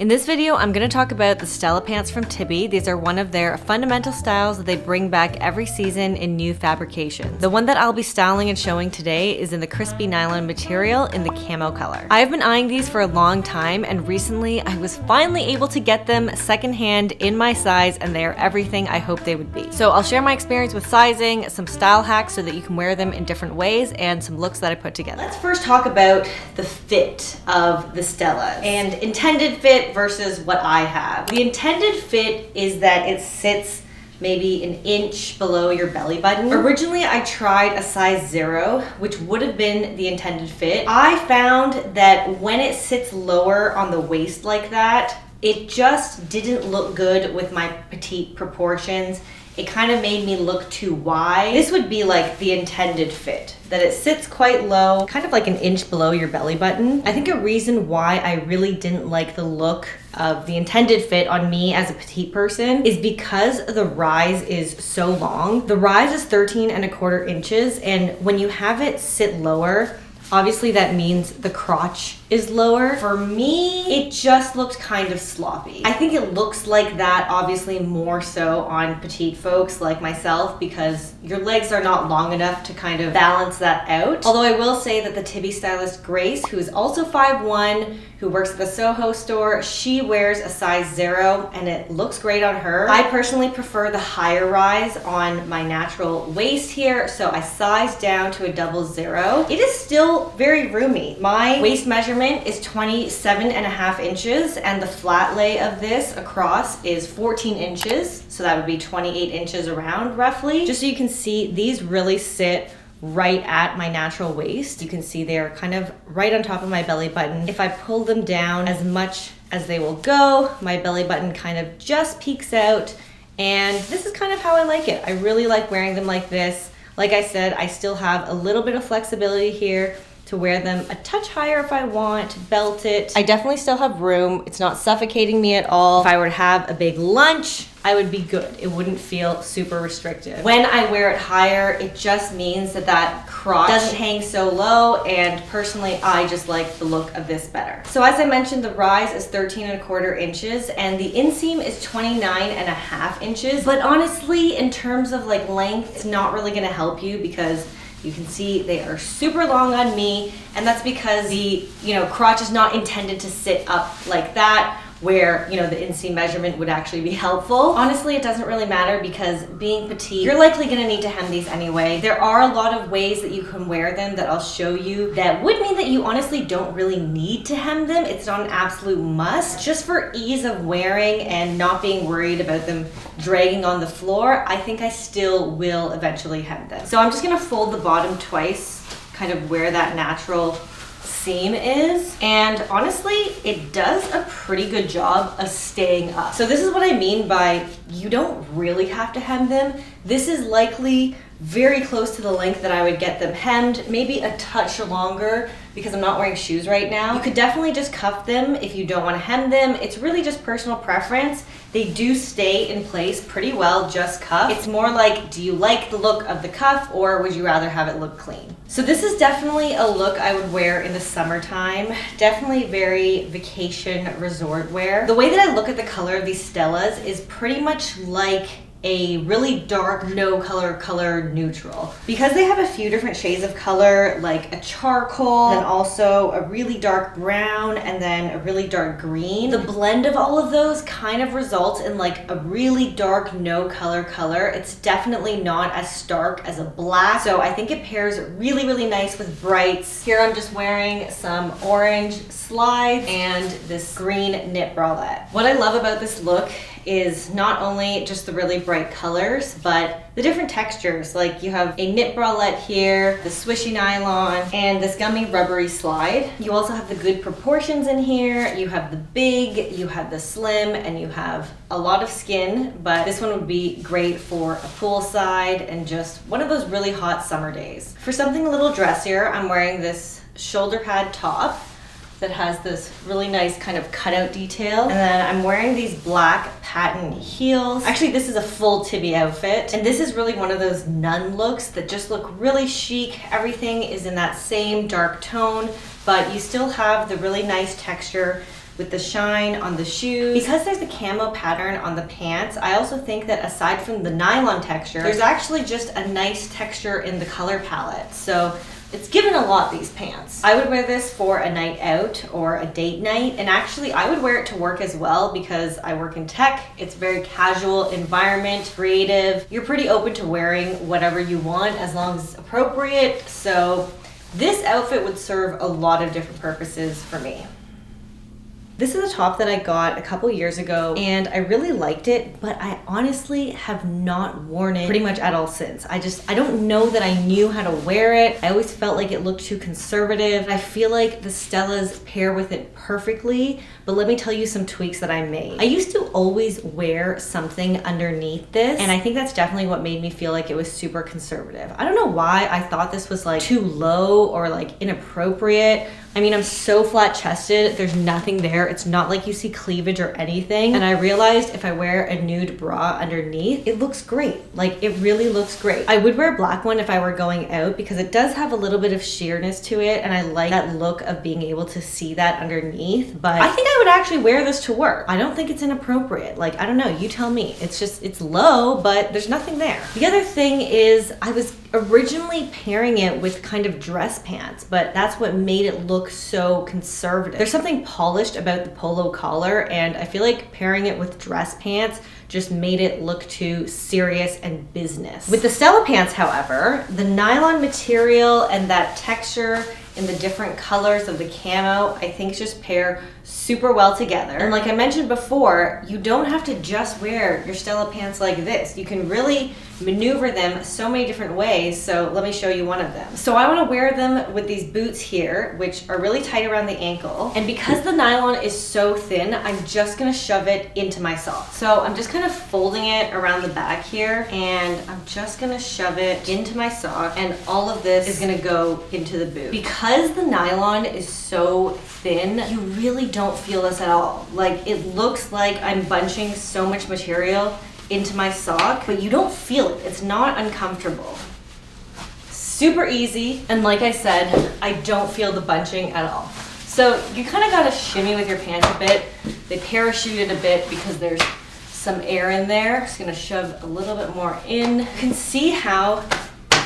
In this video, I'm going to talk about the Stella pants from Tibi. These are one of their fundamental styles that they bring back every season in new fabrications. The one that I'll be styling and showing today is in the crispy nylon material in the camo color. I've been eyeing these for a long time, and recently I was finally able to get them secondhand in my size, and they are everything I hoped they would be. So I'll share my experience with sizing, some style hacks so that you can wear them in different ways, and some looks that I put together. Let's first talk about the fit of the Stellas and intended fit versus what I have. The intended fit is that it sits maybe an inch below your belly button. Originally, I tried a size 0, which would have been the intended fit. I found that when it sits lower on the waist like that, it just didn't look good with my petite proportions. It kind of made me look too wide. This would be like the intended fit, that it sits quite low, kind of like an inch below your belly button. I think a reason why I really didn't like the look of the intended fit on me as a petite person is because the rise is so long. The rise is 13¼ inches, and when you have it sit lower, obviously that means the crotch is lower. For me, it just looked kind of sloppy. I think it looks like that obviously more so on petite folks like myself because your legs are not long enough to kind of balance that out. Although I will say that the Tibi stylist Grace, who is also 5'1", who works at the Soho store, she wears a size 0 and it looks great on her. I personally prefer the higher rise on my natural waist here, so I sized down to a 00. It is still very roomy. My waist measurement is 27½ inches, and the flat lay of this across is 14 inches. So that would be 28 inches around roughly. Just so you can see, these really sit right at my natural waist. You can see they're kind of right on top of my belly button. If I pull them down as much as they will go, my belly button kind of just peeks out. And this is kind of how I like it. I really like wearing them like this. Like I said, I still have a little bit of flexibility here to wear them a touch higher if I want, belt it. I definitely still have room. It's not suffocating me at all. If I were to have a big lunch, I would be good. It wouldn't feel super restrictive. When I wear it higher, it just means that that crotch doesn't hang so low, and personally, I just like the look of this better. So as I mentioned, the rise is 13¼ inches, and the inseam is 29½ inches. But honestly, in terms of like length, it's not really gonna help you because you can see they are super long on me, and that's because the crotch is not intended to sit up like that, where the inseam measurement would actually be helpful. Honestly, it doesn't really matter because being petite, you're likely gonna need to hem these anyway. There are a lot of ways that you can wear them that I'll show you that would mean that you honestly don't really need to hem them. It's not an absolute must. Just for ease of wearing and not being worried about them dragging on the floor, I think I still will eventually hem them. So I'm just gonna fold the bottom twice, kind of where that natural seam is, and honestly it does a pretty good job of staying up. So this is what I mean by you don't really have to hem them. This is likely very close to the length that I would get them hemmed, maybe a touch longer because I'm not wearing shoes right now. You could definitely just cuff them if you don't want to hem them. It's really just personal preference. They do stay in place pretty well just cuffed. It's more like, do you like the look of the cuff or would you rather have it look clean? So this is definitely a look I would wear in the summertime. Definitely very vacation resort wear. The way that I look at the color of these Stellas is pretty much like a really dark no color neutral, because they have a few different shades of color, like a charcoal, then also a really dark brown, and then a really dark green. The blend of all of those kind of results in like a really dark no color. It's definitely not as stark as a black, so I think it pairs really nice with brights. Here I'm just wearing some orange slides and this green knit bralette. What I love about this look is not only just the really bright colors, but the different textures. Like you have a knit bralette here, the swishy nylon, and this gummy rubbery slide. You also have the good proportions in here. You have the big, you have the slim, and you have a lot of skin, but this one would be great for a poolside and just one of those really hot summer days. For something a little dressier, I'm wearing this shoulder pad top that has this really nice kind of cutout detail. And then I'm wearing these black patent heels. Actually, this is a full Tibi outfit. And this is really one of those nun looks that just look really chic. Everything is in that same dark tone, but you still have the really nice texture with the shine on the shoes. Because there's the camo pattern on the pants, I also think that aside from the nylon texture, there's actually just a nice texture in the color palette. So it's given a lot, these pants. I would wear this for a night out or a date night, and actually I would wear it to work as well because I work in tech. It's a very casual environment, creative. You're pretty open to wearing whatever you want as long as it's appropriate. So this outfit would serve a lot of different purposes for me. This is a top that I got a couple years ago and I really liked it, but I honestly have not worn it pretty much at all since. I don't know that I knew how to wear it. I always felt like it looked too conservative. I feel like the Stellas pair with it perfectly, but let me tell you some tweaks that I made. I used to always wear something underneath this, and I think that's definitely what made me feel like it was super conservative. I don't know why I thought this was like too low or like inappropriate. I mean, I'm so flat chested, there's nothing there. It's not like you see cleavage or anything. And I realized if I wear a nude bra underneath, it looks great. Like, it really looks great. I would wear a black one if I were going out because it does have a little bit of sheerness to it, and I like that look of being able to see that underneath. But I think I would actually wear this to work. I don't think it's inappropriate. Like, I don't know, you tell me. It's low, but there's nothing there. The other thing is I was originally pairing it with kind of dress pants, but that's what made it look so conservative. There's something polished about the polo collar, and I feel like pairing it with dress pants just made it look too serious and business. With the Stella pants, however, the nylon material and that texture in the different colors of the camo, I think just pair super well together. And like I mentioned before, you don't have to just wear your Stella pants like this. You can really maneuver them so many different ways. So let me show you one of them. So I want to wear them with these boots here, which are really tight around the ankle. And because the nylon is so thin, I'm just gonna shove it into my sock. So I'm just kind of folding it around the back here, and I'm just gonna shove it into my sock, and all of this is gonna go into the boot. Because the nylon is so thin, you really don't feel this at all. Like, it looks like I'm bunching so much material into my sock, but you don't feel it. It's not uncomfortable. Super easy, and like I said, I don't feel the bunching at all. So you kind of gotta shimmy with your pants a bit. They parachute it a bit because there's some air in there. Just gonna shove a little bit more in. You can see how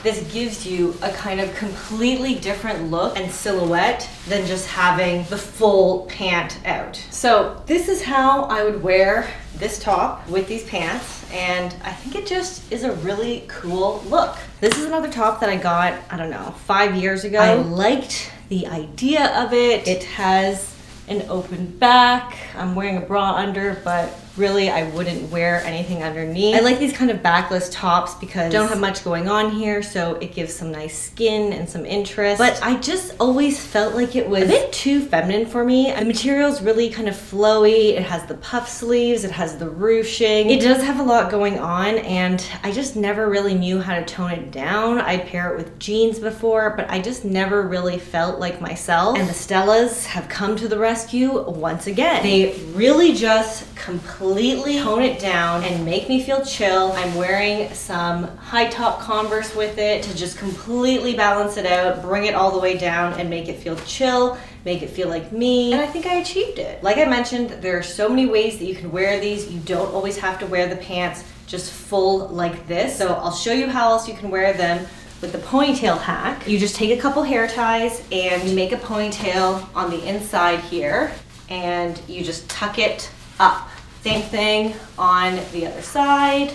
this gives you a kind of completely different look and silhouette than just having the full pant out. So this is how I would wear this top with these pants, and I think it just is a really cool look. This is another top that I got, I don't know, 5 years ago. I liked the idea of it. It has an open back. I'm wearing a bra under, but really I wouldn't wear anything underneath. I like these kind of backless tops because I don't have much going on here, so it gives some nice skin and some interest. But I just always felt like it was a bit too feminine for me. The material's really kind of flowy. It has the puff sleeves, it has the ruching. It does have a lot going on, and I just never really knew how to tone it down. I'd pair it with jeans before, but I just never really felt like myself. And the Stellas have come to the rescue once again. They really just completely tone it down and make me feel chill. I'm wearing some high top Converse with it to just completely balance it out, bring it all the way down and make it feel chill, make it feel like me. And I think I achieved it. Like I mentioned, there are so many ways that you can wear these. You don't always have to wear the pants just full like this. So I'll show you how else you can wear them with the ponytail hack. You just take a couple hair ties and you make a ponytail on the inside here, and you just tuck it up. Same thing on the other side.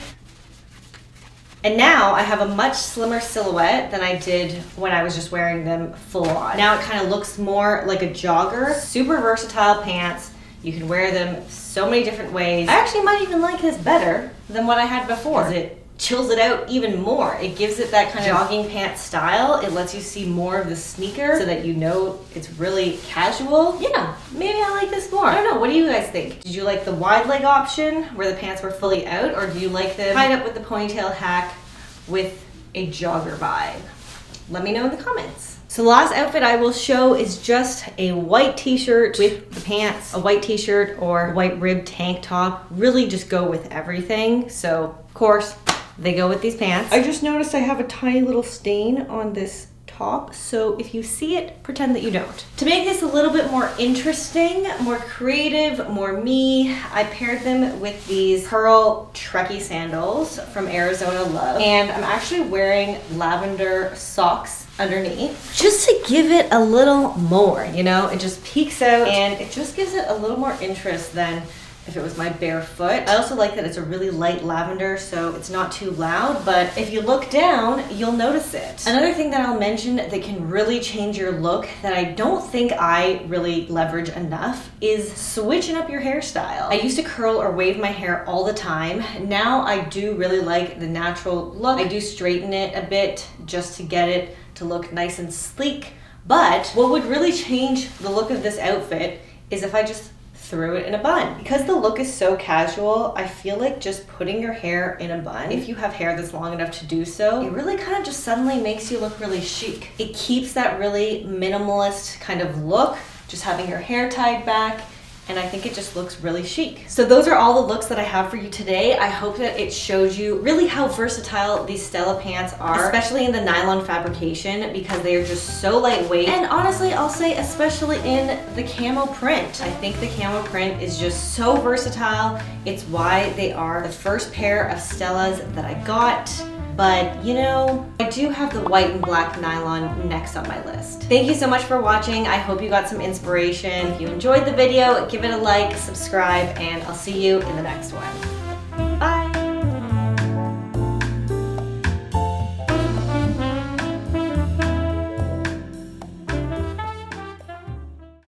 And now I have a much slimmer silhouette than I did when I was just wearing them full on. Now it kind of looks more like a jogger. Super versatile pants. You can wear them so many different ways. I actually might even like this better than what I had before, because it chills it out even more. It gives it that kind of jogging pant style. It lets you see more of the sneaker so that you know it's really casual. Yeah, maybe I like this more. I don't know, what do you guys think? Did you like the wide leg option where the pants were fully out, or do you like them tied up with the ponytail hack with a jogger vibe? Let me know in the comments. So the last outfit I will show is just a white t-shirt with the pants, a white t-shirt or white ribbed tank top. Really just go with everything. So of course, they go with these pants. I just noticed I have a tiny little stain on this top, so if you see it, pretend that you don't. To make this a little bit more interesting, more creative, more me, I paired them with these pearl Trekkie sandals from Arizona Love, and I'm actually wearing lavender socks underneath just to give it a little more, you know? It just peeks out and it just gives it a little more interest than if it was my bare foot. I also like that it's a really light lavender, so it's not too loud, but if you look down, you'll notice it. Another thing that I'll mention that can really change your look that I don't think I really leverage enough is switching up your hairstyle. I used to curl or wave my hair all the time. Now I do really like the natural look. I do straighten it a bit just to get it to look nice and sleek, but what would really change the look of this outfit is if I just threw it in a bun. Because the look is so casual, I feel like just putting your hair in a bun, if you have hair that's long enough to do so, it really kind of just suddenly makes you look really chic. It keeps that really minimalist kind of look, just having your hair tied back, and I think it just looks really chic. So those are all the looks that I have for you today. I hope that it shows you really how versatile these Stella pants are, especially in the nylon fabrication, because they are just so lightweight. And honestly, I'll say especially in the camo print. I think the camo print is just so versatile. It's why they are the first pair of Stellas that I got. But you know, I do have the white and black nylon next on my list. Thank you so much for watching. I hope you got some inspiration. If you enjoyed the video, give it a like, subscribe, and I'll see you in the next one.